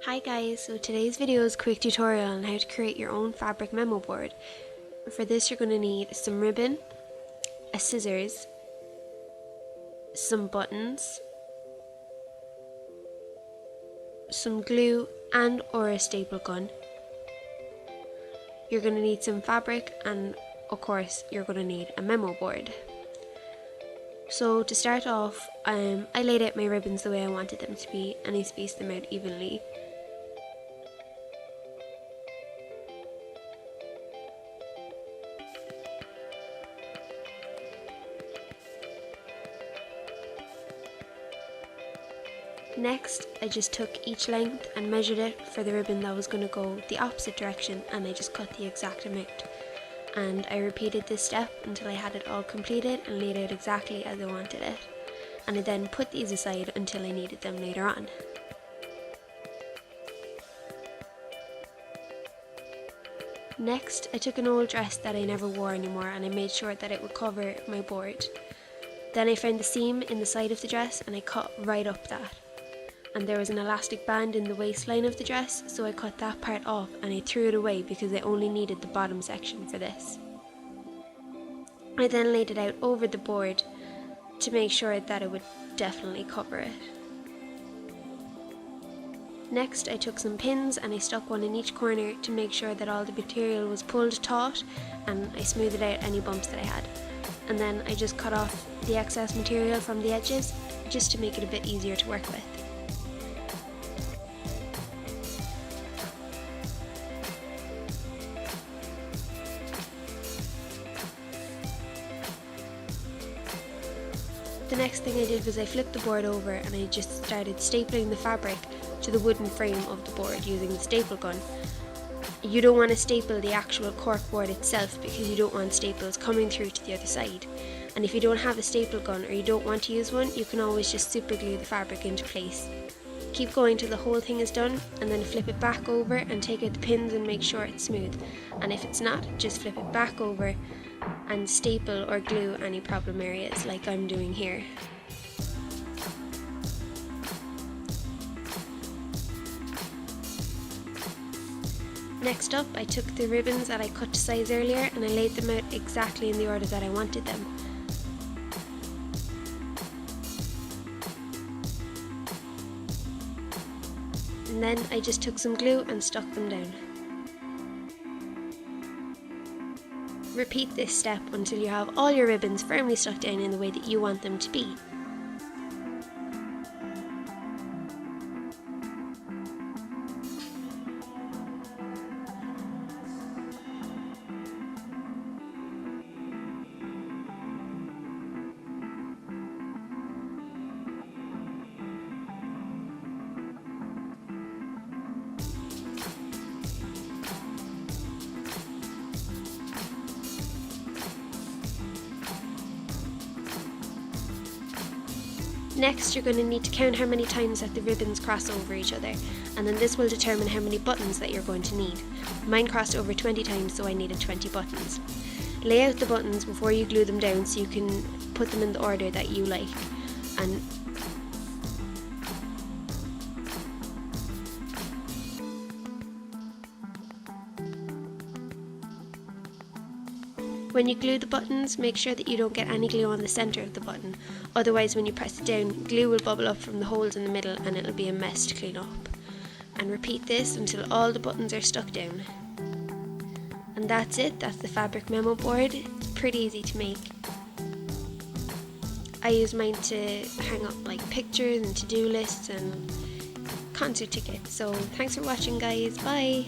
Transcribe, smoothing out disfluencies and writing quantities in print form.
Hi guys, so today's video is a quick tutorial on how to create your own fabric memo board. For this you're going to need some ribbon, a scissors, some buttons, some glue and or a staple gun. You're going to need some fabric and of course you're going to need a memo board. So to start off, I laid out my ribbons the way I wanted them to be and I spaced them out evenly. Next, I just took each length and measured it for the ribbon that was going to go the opposite direction, and I just cut the exact amount. And I repeated this step until I had it all completed and laid out exactly as I wanted it. And I then put these aside until I needed them later on. Next, I took an old dress that I never wore anymore and I made sure that it would cover my board. Then I found the seam in the side of the dress and I cut right up that. And there was an elastic band in the waistline of the dress, so I cut that part off and I threw it away because I only needed the bottom section for this. I then laid it out over the board to make sure that it would definitely cover it. Next, I took some pins and I stuck one in each corner to make sure that all the material was pulled taut, and I smoothed out any bumps that I had. And then I just cut off the excess material from the edges just to make it a bit easier to work with. The next thing I did was I flipped the board over and I just started stapling the fabric to the wooden frame of the board using the staple gun. You don't want to staple the actual cork board itself because you don't want staples coming through to the other side. And if you don't have a staple gun or you don't want to use one, you can always just super glue the fabric into place. Keep going till the whole thing is done and then flip it back over and take out the pins and make sure it's smooth. And if it's not, just flip it back over and staple or glue any problem areas like I'm doing here. Next up, I took the ribbons that I cut to size earlier and I laid them out exactly in the order that I wanted them. And then I just took some glue and stuck them down. Repeat this step until you have all your ribbons firmly stuck down in the way that you want them to be. Next, you're going to need to count how many times that the ribbons cross over each other, and then this will determine how many buttons that you're going to need. Mine crossed over 20 times, so I needed 20 buttons. Lay out the buttons before you glue them down so you can put them in the order that you like. And when you glue the buttons, make sure that you don't get any glue on the centre of the button, otherwise when you press it down, glue will bubble up from the holes in the middle and it'll be a mess to clean up. And repeat this until all the buttons are stuck down. And that's it, that's the fabric memo board. It's pretty easy to make. I use mine to hang up like pictures and to-do lists and concert tickets. So thanks for watching guys, bye!